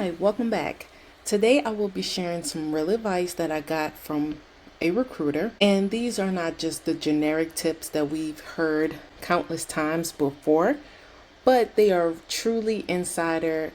Hi, welcome back. Today I will be sharing some real advice that I got from a recruiter. And these are not just the generic tips that we've heard countless times before, but they are truly insider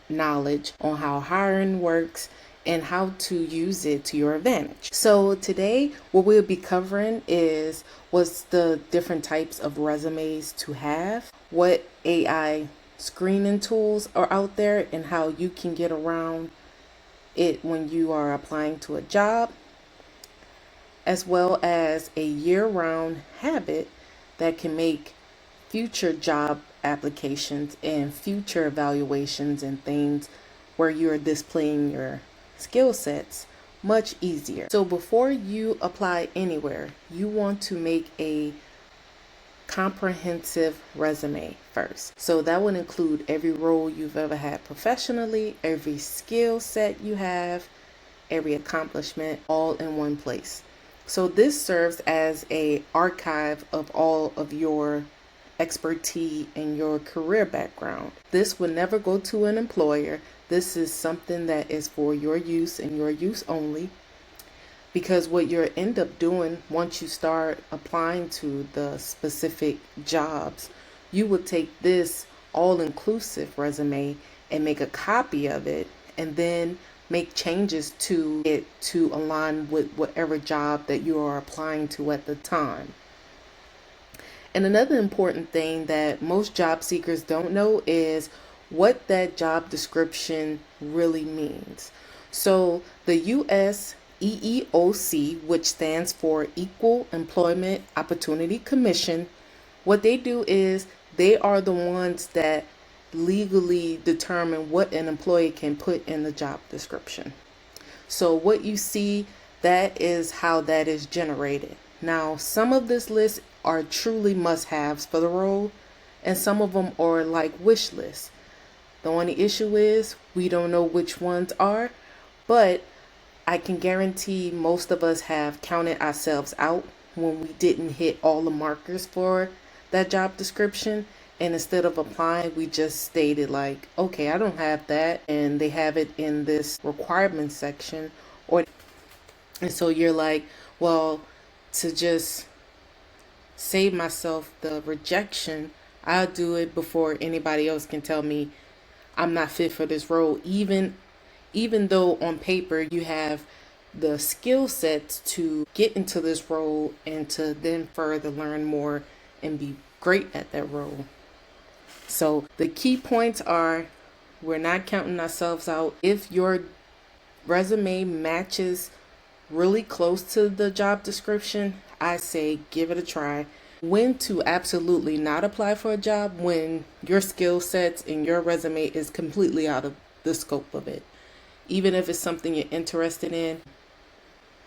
knowledge on how hiring works and how to use it to your advantage. So today what we'll be covering is what's the different types of resumes to have, what AI screening tools are out there, and how you can get around it when you are applying to a job, as well as a year-round habit that can make future job applications and future evaluations and things where you're displaying your skill sets much easier. So before you apply anywhere, you want to make a comprehensive resume first. So that would include every role you've ever had professionally, every skill set you have, every accomplishment, all in one place. So this serves as a archive of all of your expertise and your career background. This will never go to an employer. This is something that is for your use and your use only. Because what you'll end up doing once you start applying to the specific jobs, you will take this all-inclusive resume and make a copy of it and then make changes to it to align with whatever job that you are applying to at the time. And another important thing that most job seekers don't know is what that job description really means. So the U.S. EEOC, which stands for Equal Employment Opportunity Commission, what they do is they are the ones that legally determine what an employee can put in the job description. So what you see, that is how that is generated. Now, some of this list are truly must-haves for the role, and some of them are like wish lists. The only issue is we don't know which ones are, but I can guarantee most of us have counted ourselves out when we didn't hit all the markers for that job description. And instead of applying, we just stated like, okay, I don't have that. And they have it in this requirements section. And so you're like, well, to just save myself the rejection, I'll do it before anybody else can tell me I'm not fit for this role, even though on paper you have the skill sets to get into this role and to then further learn more and be great at that role. So the key points are, we're not counting ourselves out. If your resume matches really close to the job description, I say give it a try. When to absolutely not apply for a job: when your skill sets and your resume is completely out of the scope of it. Even if it's something you're interested in,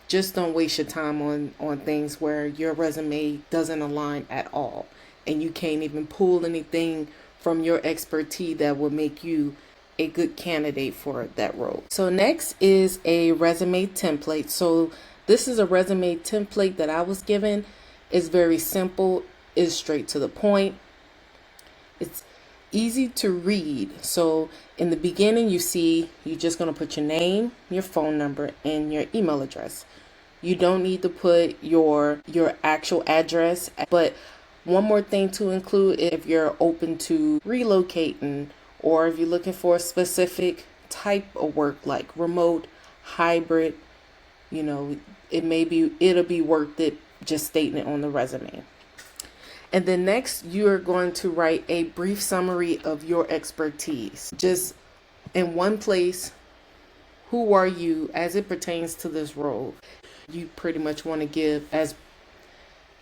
just don't waste your time on things where your resume doesn't align at all and you can't even pull anything from your expertise that will make you a good candidate for that role. So next is a resume template. So this is a resume template that I was given. It's very simple, it's straight to the point. It's easy to read. So in the beginning, you're just going to put your name, your phone number, and your email address. You don't need to put your actual address. But one more thing to include: if you're open to relocating, or if you're looking for a specific type of work like remote, hybrid, it'll be worth it just stating it on the resume. And then next, you're going to write a brief summary of your expertise. Just in one place, who are you as it pertains to this role? You pretty much want to give as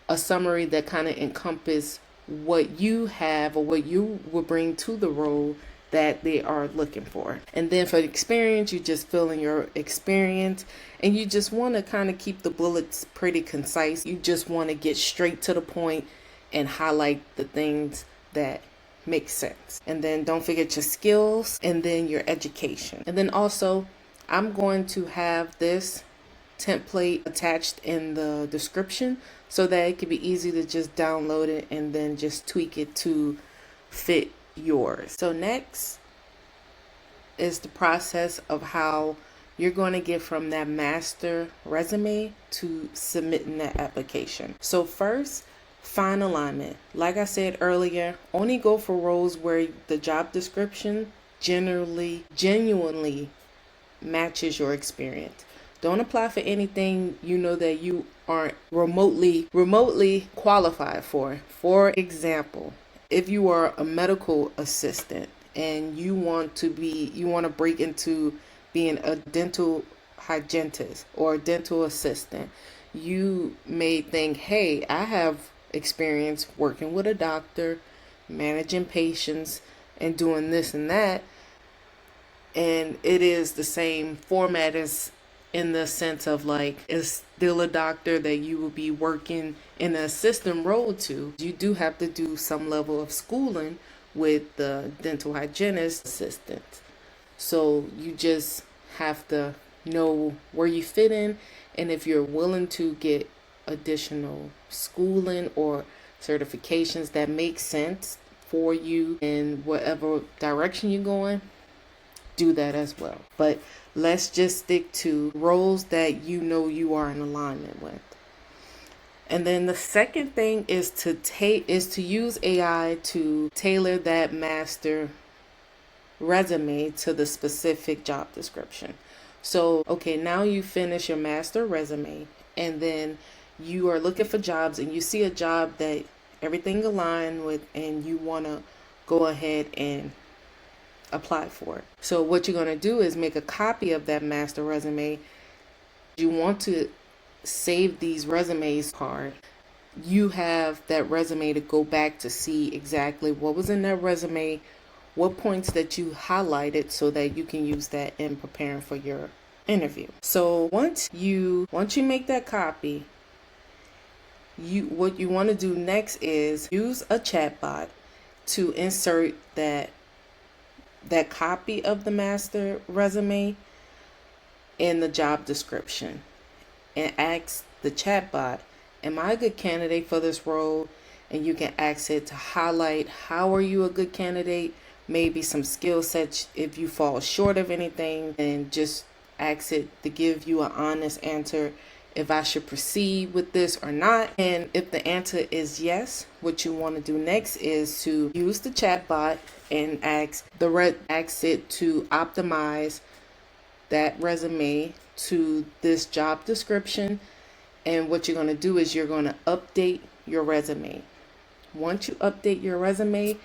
a summary that kind of encompasses what you have or what you will bring to the role that they are looking for. And then for the experience, you just fill in your experience, and you just want to kind of keep the bullets pretty concise. You just want to get straight to the point and highlight the things that make sense. And then don't forget your skills and then your education. And then also, I'm going to have this template attached in the description so that it can be easy to just download it and then just tweak it to fit yours. So next, is the process of how you're going to get from that master resume to submitting that application. So first, find alignment. Like I said earlier, only go for roles where the job description genuinely matches your experience. Don't apply for anything you know that you aren't remotely qualified for. For example, if you are a medical assistant and you want to break into being a dental hygienist or a dental assistant, you may think, hey, I have experience working with a doctor, managing patients, and doing this and that. And it is the same format as in the sense of like it's still a doctor that you will be working in an assistant role to. You do have to do some level of schooling with the dental hygienist assistant. So you just have to know where you fit in, and if you're willing to get additional schooling or certifications that make sense for you in whatever direction you're going, do that as well. But let's just stick to roles that you know you are in alignment with. And then the second thing is to use AI to tailor that master resume to the specific job description. So, okay, now you finish your master resume and then you are looking for jobs and you see a job that everything aligned with and you want to go ahead and apply for it. So what you're going to do is make a copy of that master resume. You want to save these resumes card. You have that resume to go back to see exactly what was in that resume, what points that you highlighted so that you can use that in preparing for your interview. So once you make that copy, what you want to do next is use a chatbot to insert that copy of the master resume in the job description and ask the chatbot, am I a good candidate for this role? And you can ask it to highlight how are you a good candidate, maybe some skill sets if you fall short of anything, and just ask it to give you an honest answer if I should proceed with this or not. And if the answer is yes, what you want to do next is to use the chatbot and ask it to optimize that resume to this job description. And what you're going to do is you're going to update your resume. Once you update your resume,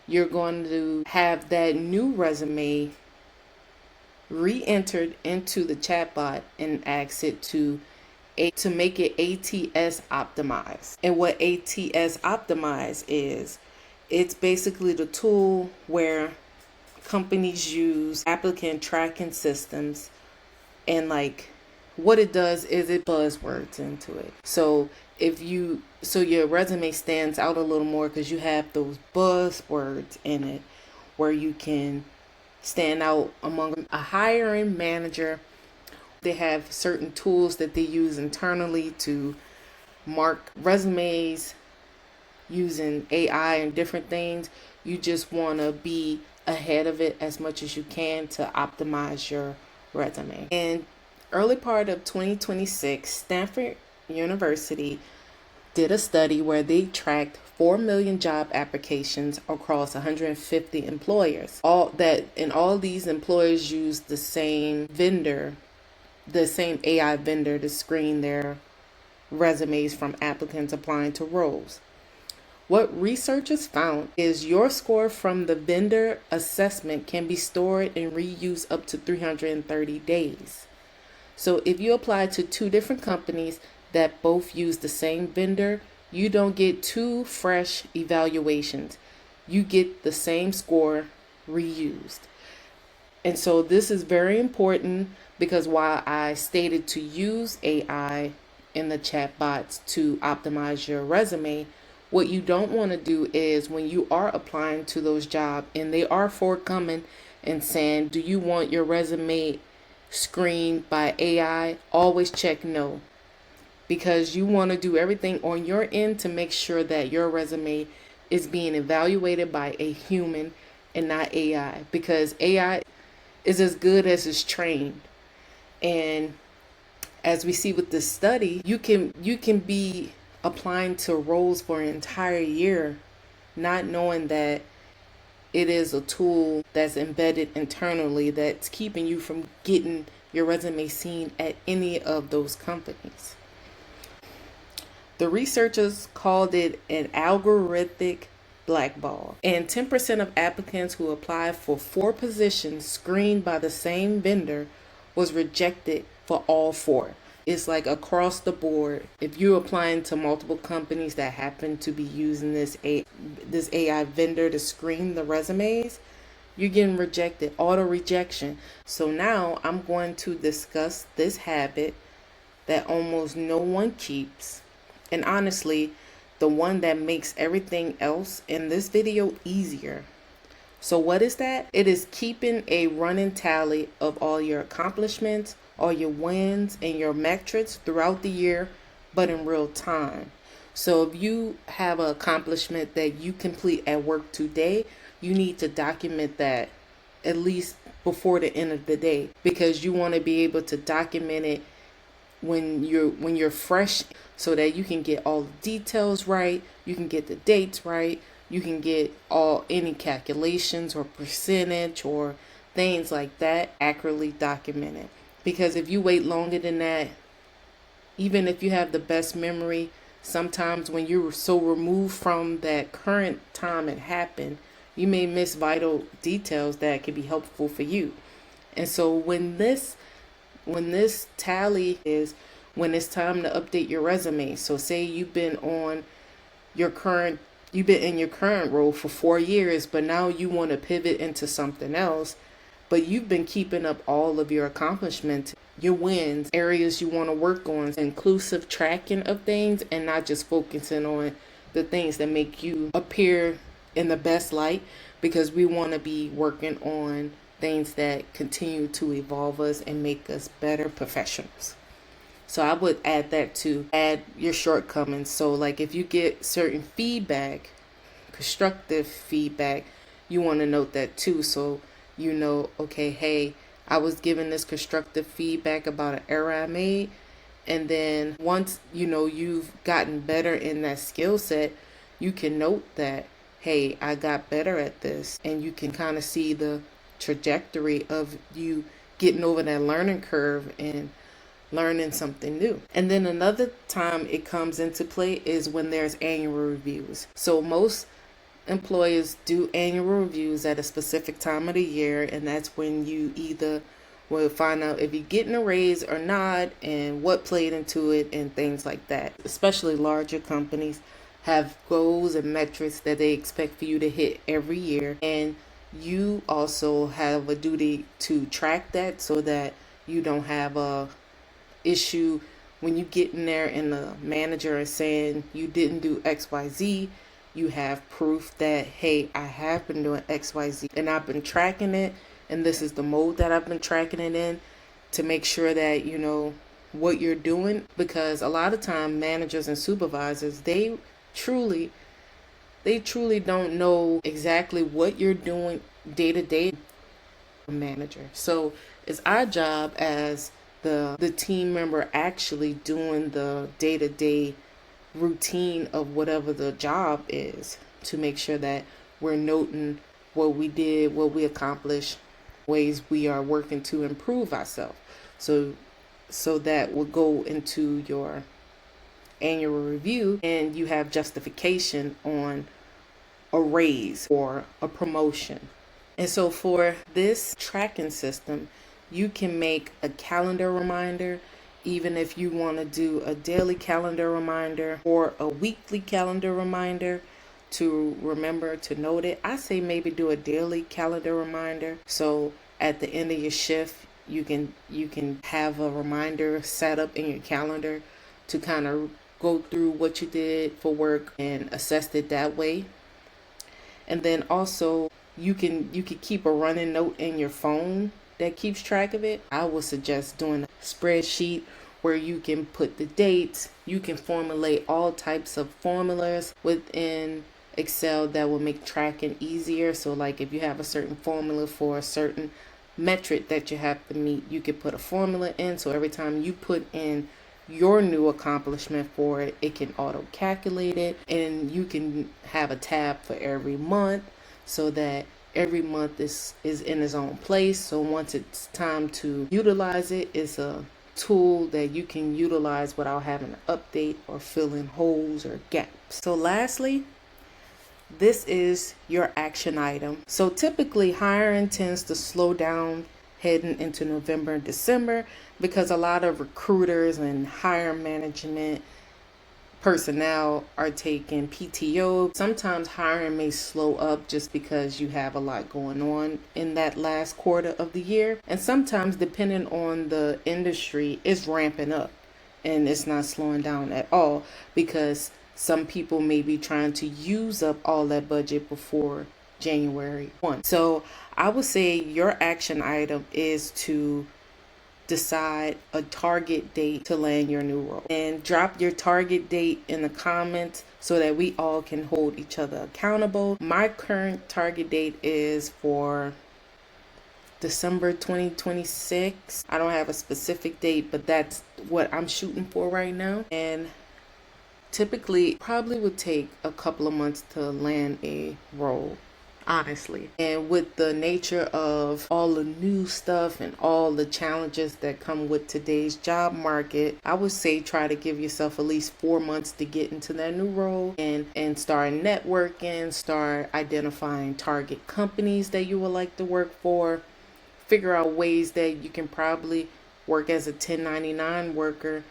you're going to have that new resume re-entered into the chatbot and ask it to make it ATS optimized. And what ATS optimize is, it's basically the tool where companies use applicant tracking systems, and like what it does is it buzzwords into it. So your resume stands out a little more because you have those buzzwords in it where you can stand out among a hiring manager. They have certain tools that they use internally to mark resumes using AI and different things. You just want to be ahead of it as much as you can to optimize your resume. In early part of 2026, Stanford University did a study where they tracked 4 million job applications across 150 employers. All these employers used the same AI vendor to screen their resumes from applicants applying to roles. What researchers found is your score from the vendor assessment can be stored and reused up to 330 days. So if you apply to 2 different companies that both use the same vendor, you don't get 2 fresh evaluations. You get the same score reused. And so this is very important because while I stated to use AI in the chatbots to optimize your resume, what you don't want to do is when you are applying to those jobs and they are forthcoming and saying, do you want your resume screened by AI? Always check no, because you want to do everything on your end to make sure that your resume is being evaluated by a human and not AI, because AI is as good as it's trained. And as we see with this study, you can be applying to roles for an entire year, not knowing that it is a tool that's embedded internally that's keeping you from getting your resume seen at any of those companies. The researchers called it an algorithmic blackball, and 10% of applicants who applied for 4 positions screened by the same vendor was rejected for all 4. It's like across the board. If you're applying to multiple companies that happen to be using this AI vendor to screen the resumes, you're getting rejected, auto rejection. So now I'm going to discuss this habit that almost no one keeps, and honestly, the one that makes everything else in this video easier. So what is that? It is keeping a running tally of all your accomplishments, all your wins, and your metrics throughout the year, but in real time. So if you have an accomplishment that you complete at work today, you need to document that at least before the end of the day, because you want to be able to document it when you're fresh, so that you can get all the details right, you can get the dates right, you can get any calculations or percentage or things like that accurately documented. Because if you wait longer than that, even if you have the best memory, sometimes when you're so removed from that current time it happened, you may miss vital details that can be helpful for you. And so when this tally is when it's time to update your resume. So say you've been in your current role for 4 years, but now you want to pivot into something else, but you've been keeping up all of your accomplishments, your wins, areas you want to work on, inclusive tracking of things, and not just focusing on the things that make you appear in the best light, because we want to be working on things that continue to evolve us and make us better professionals. So I would add that to add your shortcomings. So like if you get certain feedback, constructive feedback, you want to note that too. So you know, okay, hey, I was given this constructive feedback about an error I made. And then once you've gotten better in that skill set, you can note that, hey, I got better at this. And you can kind of see the trajectory of you getting over that learning curve and learning something new. And then another time it comes into play is when there's annual reviews. So most employers do annual reviews at a specific time of the year, and that's when you either will find out if you're getting a raise or not, and what played into it, and things like that. Especially larger companies have goals and metrics that they expect for you to hit every year, and you also have a duty to track that so that you don't have a issue when you get in there and the manager is saying you didn't do XYZ. You have proof that, hey, I have been doing XYZ and I've been tracking it, and this is the mode that I've been tracking it in, to make sure that you know what you're doing. Because a lot of time managers and supervisors, they truly don't know exactly what you're doing day to day, manager. So it's our job as the team member actually doing the day-to-day routine of whatever the job is, to make sure that we're noting what we did, what we accomplished, ways we are working to improve ourselves. So that will go into your annual review, and you have justification on a raise or a promotion. And so for this tracking system, you can make a calendar reminder, even if you want to do a daily calendar reminder or a weekly calendar reminder to remember to note it. I say maybe do a daily calendar reminder. So at the end of your shift, you can have a reminder set up in your calendar to kind of go through what you did for work and assess it that way. And then also you can keep a running note in your phone that keeps track of it. I would suggest doing a spreadsheet where you can put the dates. You can formulate all types of formulas within Excel that will make tracking easier. So like if you have a certain formula for a certain metric that you have to meet. You could put a formula in, so every time you put in your new accomplishment for it, it can auto calculate it, and you can have a tab for every month so that every month is in its own place. So once it's time to utilize it, it's a tool that you can utilize without having to update or fill in holes or gaps. So lastly, this is your action item. So typically hiring tends to slow down heading into November and December because a lot of recruiters and hire management personnel are taking PTO. Sometimes hiring may slow up just because you have a lot going on in that last quarter of the year. And sometimes, depending on the industry, it's ramping up and it's not slowing down at all because some people may be trying to use up all that budget before January 1. So I would say your action item is to decide a target date to land your new role, and drop your target date in the comments so that we all can hold each other accountable. My current target date is for December 2026. I don't have a specific date, but that's what I'm shooting for right now. And typically probably would take a couple of months to land a role, honestly. And with the nature of all the new stuff and all the challenges that come with today's job market, I would say try to give yourself at least 4 months to get into that new role and start networking, start identifying target companies that you would like to work for, figure out ways that you can probably work as a 1099 worker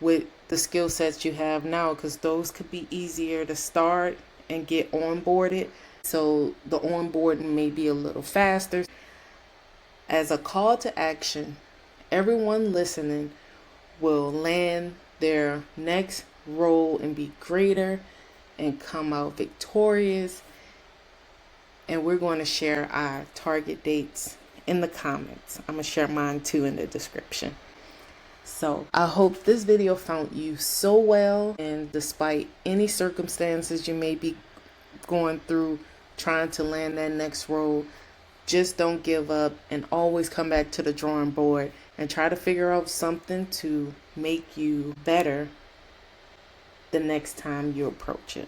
with the skill sets you have now, because those could be easier to start and get onboarded. So the onboarding may be a little faster. As a call to action, everyone listening will land their next role and be greater and come out victorious. And we're going to share our target dates in the comments. I'm going to share mine too in the description. So I hope this video found you so well, and despite any circumstances you may be going through trying to land that next role, just don't give up and always come back to the drawing board and try to figure out something to make you better the next time you approach it.